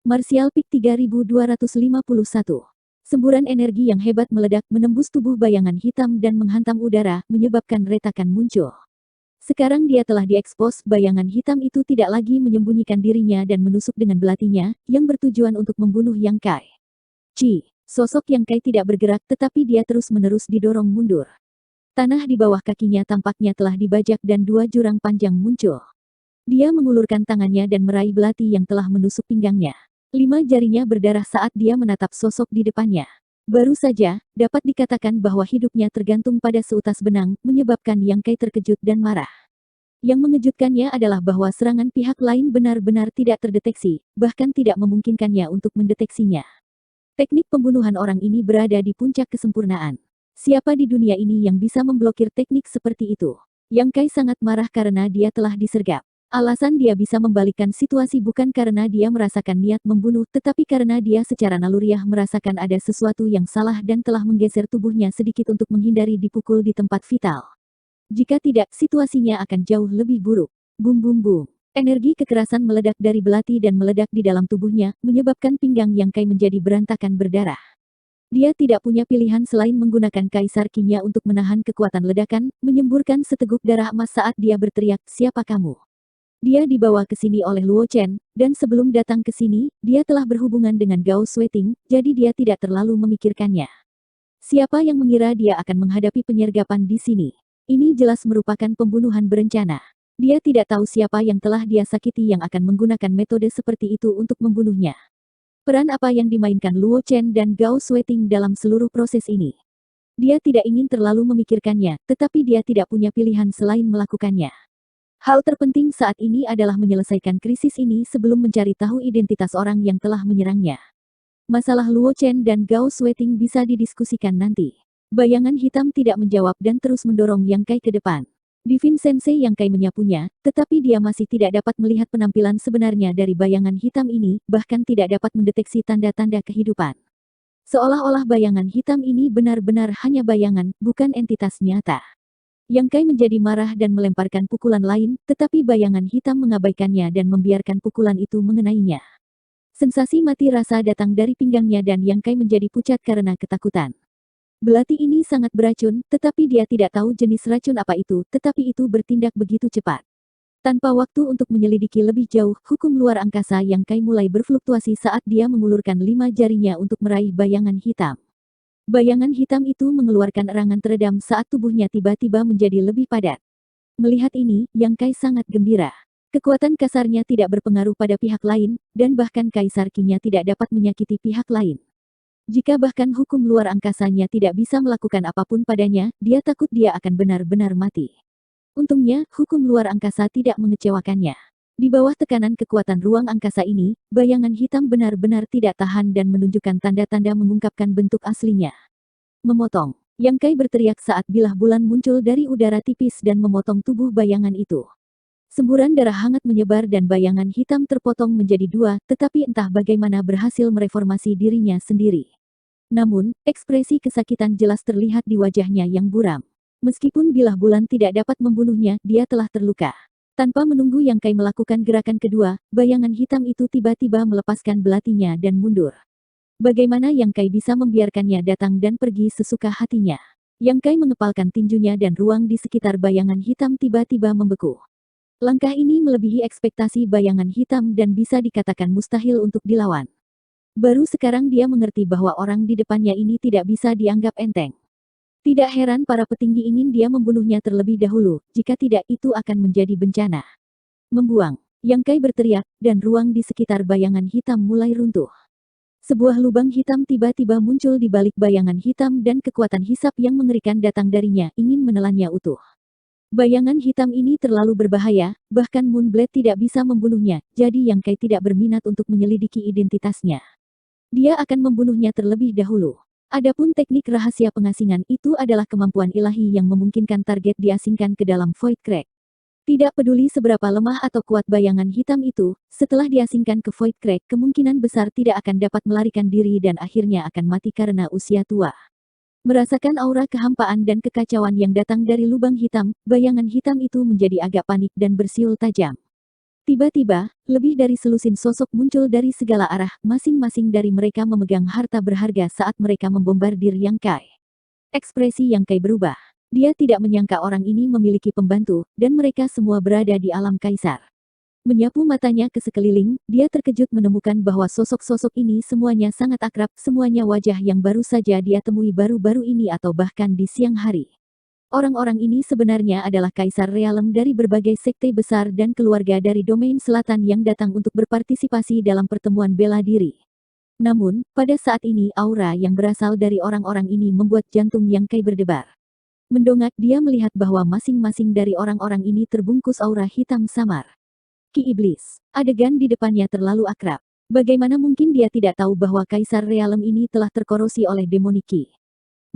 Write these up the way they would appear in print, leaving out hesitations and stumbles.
Martial Peak 3251. Semburan energi yang hebat meledak menembus tubuh bayangan hitam dan menghantam udara, menyebabkan retakan muncul. Sekarang dia telah diekspos, bayangan hitam itu tidak lagi menyembunyikan dirinya dan menusuk dengan belatinya, yang bertujuan untuk membunuh Yang Kai. Sosok Yang Kai tidak bergerak tetapi dia terus-menerus didorong mundur. Tanah di bawah kakinya tampaknya telah dibajak dan dua jurang panjang muncul. Dia mengulurkan tangannya dan meraih belati yang telah menusuk pinggangnya. 5 jarinya berdarah saat dia menatap sosok di depannya. Baru saja, dapat dikatakan bahwa hidupnya tergantung pada seutas benang, menyebabkan Yang Kai terkejut dan marah. Yang mengejutkannya adalah bahwa serangan pihak lain benar-benar tidak terdeteksi, bahkan tidak memungkinkannya untuk mendeteksinya. Teknik pembunuhan orang ini berada di puncak kesempurnaan. Siapa di dunia ini yang bisa memblokir teknik seperti itu? Yang Kai sangat marah karena dia telah disergap. Alasan dia bisa membalikkan situasi bukan karena dia merasakan niat membunuh, tetapi karena dia secara naluriah merasakan ada sesuatu yang salah dan telah menggeser tubuhnya sedikit untuk menghindari dipukul di tempat vital. Jika tidak, situasinya akan jauh lebih buruk. Bum bum bum. Energi kekerasan meledak dari belati dan meledak di dalam tubuhnya, menyebabkan pinggang Yang Kai menjadi berantakan berdarah. Dia tidak punya pilihan selain menggunakan kaisar kimia untuk menahan kekuatan ledakan, menyemburkan seteguk darah emas saat dia berteriak, "Siapa kamu?" Dia dibawa ke sini oleh Luo Chen, dan sebelum datang ke sini, dia telah berhubungan dengan Gao Sweting, jadi dia tidak terlalu memikirkannya. Siapa yang mengira dia akan menghadapi penyergapan di sini? Ini jelas merupakan pembunuhan berencana. Dia tidak tahu siapa yang telah dia sakiti yang akan menggunakan metode seperti itu untuk membunuhnya. Peran apa yang dimainkan Luo Chen dan Gao Sweting dalam seluruh proses ini? Dia tidak ingin terlalu memikirkannya, tetapi dia tidak punya pilihan selain melakukannya. Hal terpenting saat ini adalah menyelesaikan krisis ini sebelum mencari tahu identitas orang yang telah menyerangnya. Masalah Luo Chen dan Gao Sweting bisa didiskusikan nanti. Bayangan hitam tidak menjawab dan terus mendorong Yang Kai ke depan. Divin Sensei Yang Kai menyapunya, tetapi dia masih tidak dapat melihat penampilan sebenarnya dari bayangan hitam ini, bahkan tidak dapat mendeteksi tanda-tanda kehidupan. Seolah-olah bayangan hitam ini benar-benar hanya bayangan, bukan entitas nyata. Yang Kai menjadi marah dan melemparkan pukulan lain, tetapi bayangan hitam mengabaikannya dan membiarkan pukulan itu mengenainya. Sensasi mati rasa datang dari pinggangnya dan Yang Kai menjadi pucat karena ketakutan. Belati ini sangat beracun, tetapi dia tidak tahu jenis racun apa itu, tetapi itu bertindak begitu cepat. Tanpa waktu untuk menyelidiki lebih jauh, hukum luar angkasa Yang Kai mulai berfluktuasi saat dia mengulurkan 5 jarinya untuk meraih bayangan hitam. Bayangan hitam itu mengeluarkan erangan teredam saat tubuhnya tiba-tiba menjadi lebih padat. Melihat ini, Yang Kai sangat gembira. Kekuatan kasarnya tidak berpengaruh pada pihak lain, dan bahkan kaisar kimia tidak dapat menyakiti pihak lain. Jika bahkan hukum luar angkasanya tidak bisa melakukan apapun padanya, dia takut dia akan benar-benar mati. Untungnya, hukum luar angkasa tidak mengecewakannya. Di bawah tekanan kekuatan ruang angkasa ini, bayangan hitam benar-benar tidak tahan dan menunjukkan tanda-tanda mengungkapkan bentuk aslinya. Memotong. Yang Kai berteriak saat bilah bulan muncul dari udara tipis dan memotong tubuh bayangan itu. Semburan darah hangat menyebar dan bayangan hitam terpotong menjadi dua, tetapi entah bagaimana berhasil mereformasi dirinya sendiri. Namun, ekspresi kesakitan jelas terlihat di wajahnya yang buram. Meskipun bilah bulan tidak dapat membunuhnya, dia telah terluka. Tanpa menunggu Yang Kai melakukan gerakan kedua, bayangan hitam itu tiba-tiba melepaskan belatinya dan mundur. Bagaimana Yang Kai bisa membiarkannya datang dan pergi sesuka hatinya? Yang Kai mengepalkan tinjunya dan ruang di sekitar bayangan hitam tiba-tiba membeku. Langkah ini melebihi ekspektasi bayangan hitam dan bisa dikatakan mustahil untuk dilawan. Baru sekarang dia mengerti bahwa orang di depannya ini tidak bisa dianggap enteng. Tidak heran para petinggi ingin dia membunuhnya terlebih dahulu, jika tidak itu akan menjadi bencana. Membuang. Yang Kai berteriak, dan ruang di sekitar bayangan hitam mulai runtuh. Sebuah lubang hitam tiba-tiba muncul di balik bayangan hitam dan kekuatan hisap yang mengerikan datang darinya, ingin menelannya utuh. Bayangan hitam ini terlalu berbahaya, bahkan Moonblade tidak bisa membunuhnya, jadi Yang Kai tidak berminat untuk menyelidiki identitasnya. Dia akan membunuhnya terlebih dahulu. Adapun teknik rahasia pengasingan itu adalah kemampuan ilahi yang memungkinkan target diasingkan ke dalam Void Crack. Tidak peduli seberapa lemah atau kuat bayangan hitam itu, setelah diasingkan ke Void Crack kemungkinan besar tidak akan dapat melarikan diri dan akhirnya akan mati karena usia tua. Merasakan aura kehampaan dan kekacauan yang datang dari lubang hitam, bayangan hitam itu menjadi agak panik dan bersiul tajam. Tiba-tiba, lebih dari selusin sosok muncul dari segala arah, masing-masing dari mereka memegang harta berharga saat mereka membombardir Yang Kai. Ekspresi Yang Kai berubah. Dia tidak menyangka orang ini memiliki pembantu, dan mereka semua berada di alam kaisar. Menyapu matanya ke sekeliling, dia terkejut menemukan bahwa sosok-sosok ini semuanya sangat akrab, semuanya wajah yang baru saja dia temui baru-baru ini atau bahkan di siang hari. Orang-orang ini sebenarnya adalah Kaisar Realem dari berbagai sekte besar dan keluarga dari domain selatan yang datang untuk berpartisipasi dalam pertemuan bela diri. Namun, pada saat ini aura yang berasal dari orang-orang ini membuat jantung Yang Kai berdebar. Mendongak dia melihat bahwa masing-masing dari orang-orang ini terbungkus aura hitam samar. Ki Iblis. Adegan di depannya terlalu akrab. Bagaimana mungkin dia tidak tahu bahwa Kaisar Realem ini telah terkorosi oleh demoni Ki?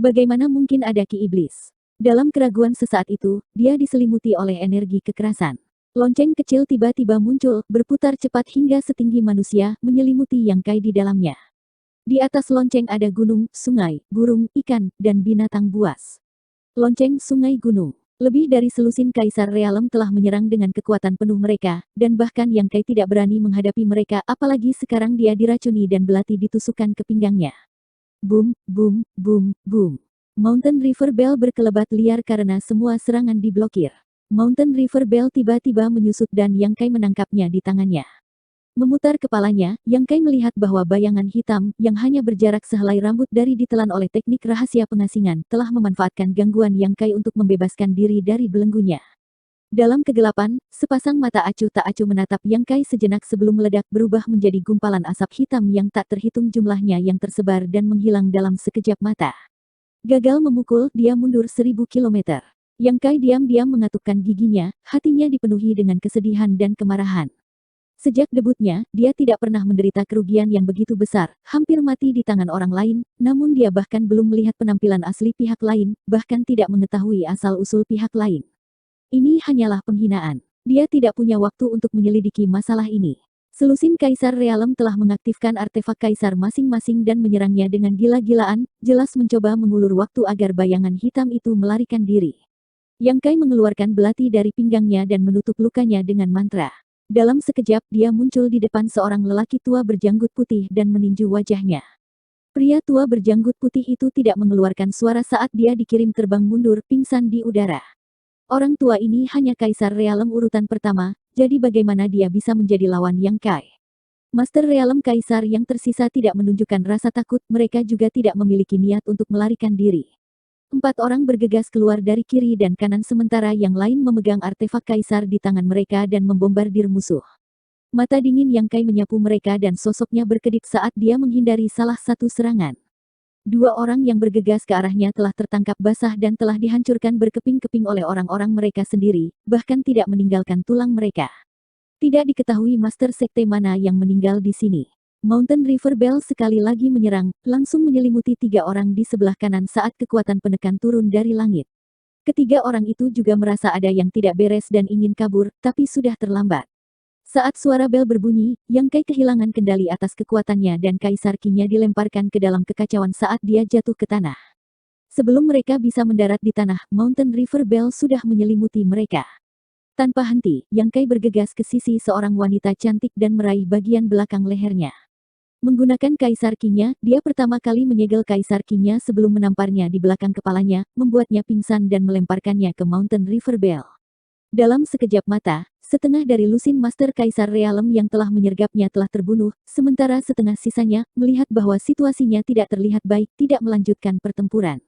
Bagaimana mungkin ada Ki Iblis? Dalam keraguan sesaat itu, dia diselimuti oleh energi kekerasan. Lonceng kecil tiba-tiba muncul, berputar cepat hingga setinggi manusia, menyelimuti Yang Kai di dalamnya. Di atas lonceng ada gunung, sungai, burung, ikan, dan binatang buas. Lonceng sungai gunung. Lebih dari selusin Kaisar Realem telah menyerang dengan kekuatan penuh mereka, dan bahkan Yang Kai tidak berani menghadapi mereka apalagi sekarang dia diracuni dan belati ditusukkan ke pinggangnya. Boom, boom, boom, boom. Mountain River Bell berkelebat liar karena semua serangan diblokir. Mountain River Bell tiba-tiba menyusut dan Yang Kai menangkapnya di tangannya. Memutar kepalanya, Yang Kai melihat bahwa bayangan hitam, yang hanya berjarak sehelai rambut dari ditelan oleh teknik rahasia pengasingan, telah memanfaatkan gangguan Yang Kai untuk membebaskan diri dari belenggunya. Dalam kegelapan, sepasang mata acuh tak acuh menatap Yang Kai sejenak sebelum meledak berubah menjadi gumpalan asap hitam yang tak terhitung jumlahnya yang tersebar dan menghilang dalam sekejap mata. Gagal memukul, dia mundur 1000 kilometer. Yang Kai diam-diam mengatupkan giginya, hatinya dipenuhi dengan kesedihan dan kemarahan. Sejak debutnya, dia tidak pernah menderita kerugian yang begitu besar, hampir mati di tangan orang lain, namun dia bahkan belum melihat penampilan asli pihak lain, bahkan tidak mengetahui asal-usul pihak lain. Ini hanyalah penghinaan. Dia tidak punya waktu untuk menyelidiki masalah ini. Selusin Kaisar Realem telah mengaktifkan artefak kaisar masing-masing dan menyerangnya dengan gila-gilaan, jelas mencoba mengulur waktu agar bayangan hitam itu melarikan diri. Yang Kai mengeluarkan belati dari pinggangnya dan menutup lukanya dengan mantra. Dalam sekejap dia muncul di depan seorang lelaki tua berjanggut putih dan meninju wajahnya. Pria tua berjanggut putih itu tidak mengeluarkan suara saat dia dikirim terbang mundur pingsan di udara. Orang tua ini hanya Kaisar Realem urutan pertama, jadi bagaimana dia bisa menjadi lawan Yang Kai? Master Realem Kaisar yang tersisa tidak menunjukkan rasa takut, mereka juga tidak memiliki niat untuk melarikan diri. 4 orang bergegas keluar dari kiri dan kanan sementara yang lain memegang artefak kaisar di tangan mereka dan membombardir musuh. Mata dingin Yang Kai menyapu mereka dan sosoknya berkedip saat dia menghindari salah satu serangan. 2 orang yang bergegas ke arahnya telah tertangkap basah dan telah dihancurkan berkeping-keping oleh orang-orang mereka sendiri, bahkan tidak meninggalkan tulang mereka. Tidak diketahui Master Sekte mana yang meninggal di sini. Mountain River Bell sekali lagi menyerang, langsung menyelimuti 3 orang di sebelah kanan saat kekuatan penekan turun dari langit. Ketiga orang itu juga merasa ada yang tidak beres dan ingin kabur, tapi sudah terlambat. Saat suara bel berbunyi, Yang Kai kehilangan kendali atas kekuatannya dan Kaisar Qi-nya dilemparkan ke dalam kekacauan saat dia jatuh ke tanah. Sebelum mereka bisa mendarat di tanah, Mountain River Bell sudah menyelimuti mereka. Tanpa henti, Yang Kai bergegas ke sisi seorang wanita cantik dan meraih bagian belakang lehernya. Menggunakan Kaisar Qi-nya, dia pertama kali menyegel Kaisar Qi-nya sebelum menamparnya di belakang kepalanya, membuatnya pingsan dan melemparkannya ke Mountain River Bell. Dalam sekejap mata, setengah dari lusin Master Kaisar Realem yang telah menyergapnya telah terbunuh, sementara setengah sisanya, melihat bahwa situasinya tidak terlihat baik, tidak melanjutkan pertempuran.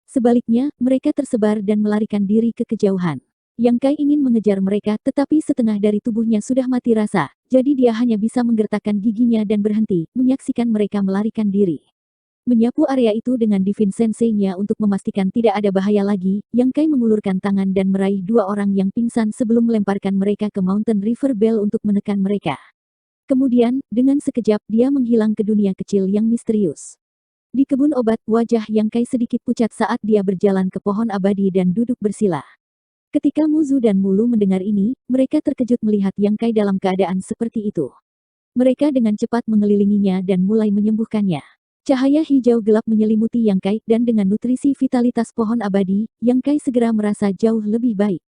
Sebaliknya, mereka tersebar dan melarikan diri ke kejauhan. Yang Kai ingin mengejar mereka tetapi setengah dari tubuhnya sudah mati rasa, jadi dia hanya bisa menggertakkan giginya dan berhenti, menyaksikan mereka melarikan diri. Menyapu area itu dengan Divine Sensei-nya untuk memastikan tidak ada bahaya lagi, Yang Kai mengulurkan tangan dan meraih 2 orang yang pingsan sebelum melemparkan mereka ke Mountain River Bell untuk menekan mereka. Kemudian, dengan sekejap dia menghilang ke dunia kecil yang misterius. Di kebun obat, wajah Yang Kai sedikit pucat saat dia berjalan ke pohon abadi dan duduk bersila. Ketika Muzu dan Mulu mendengar ini, mereka terkejut melihat Yang Kai dalam keadaan seperti itu. Mereka dengan cepat mengelilinginya dan mulai menyembuhkannya. Cahaya hijau gelap menyelimuti Yang Kai, dan dengan nutrisi vitalitas pohon abadi, Yang Kai segera merasa jauh lebih baik.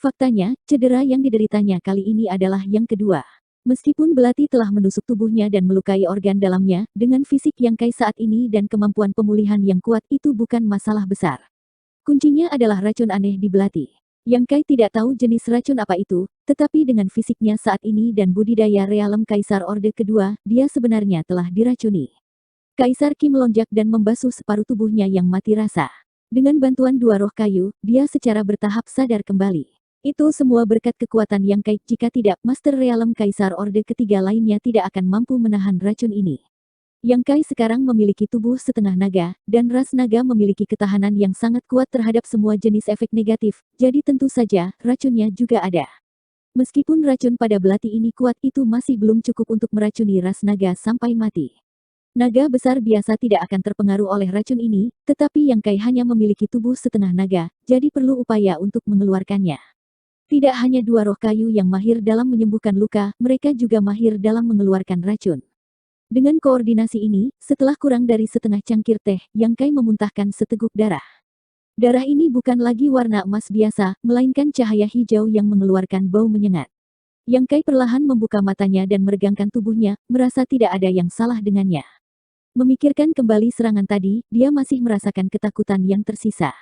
Faktanya, cedera yang dideritanya kali ini adalah yang kedua. Meskipun belati telah menusuk tubuhnya dan melukai organ dalamnya, dengan fisik Yang Kai saat ini dan kemampuan pemulihan yang kuat itu bukan masalah besar. Kuncinya adalah racun aneh di belati. Yang Kai tidak tahu jenis racun apa itu, tetapi dengan fisiknya saat ini dan budidaya realem Kaisar Orde Kedua, dia sebenarnya telah diracuni. Kaisar Qi melonjak dan membasuh separuh tubuhnya yang mati rasa. Dengan bantuan dua roh kayu, dia secara bertahap sadar kembali. Itu semua berkat kekuatan Yang Kai, jika tidak, Master Realem Kaisar Orde Ketiga lainnya tidak akan mampu menahan racun ini. Yang Kai sekarang memiliki tubuh setengah naga, dan ras naga memiliki ketahanan yang sangat kuat terhadap semua jenis efek negatif, jadi tentu saja, racunnya juga ada. Meskipun racun pada belati ini kuat, itu masih belum cukup untuk meracuni ras naga sampai mati. Naga besar biasa tidak akan terpengaruh oleh racun ini, tetapi Yang Kai hanya memiliki tubuh setengah naga, jadi perlu upaya untuk mengeluarkannya. Tidak hanya dua roh kayu yang mahir dalam menyembuhkan luka, mereka juga mahir dalam mengeluarkan racun. Dengan koordinasi ini, setelah kurang dari setengah cangkir teh, Yang Kai memuntahkan seteguk darah. Darah ini bukan lagi warna emas biasa, melainkan cahaya hijau yang mengeluarkan bau menyengat. Yang Kai perlahan membuka matanya dan meregangkan tubuhnya, merasa tidak ada yang salah dengannya. Memikirkan kembali serangan tadi, dia masih merasakan ketakutan yang tersisa.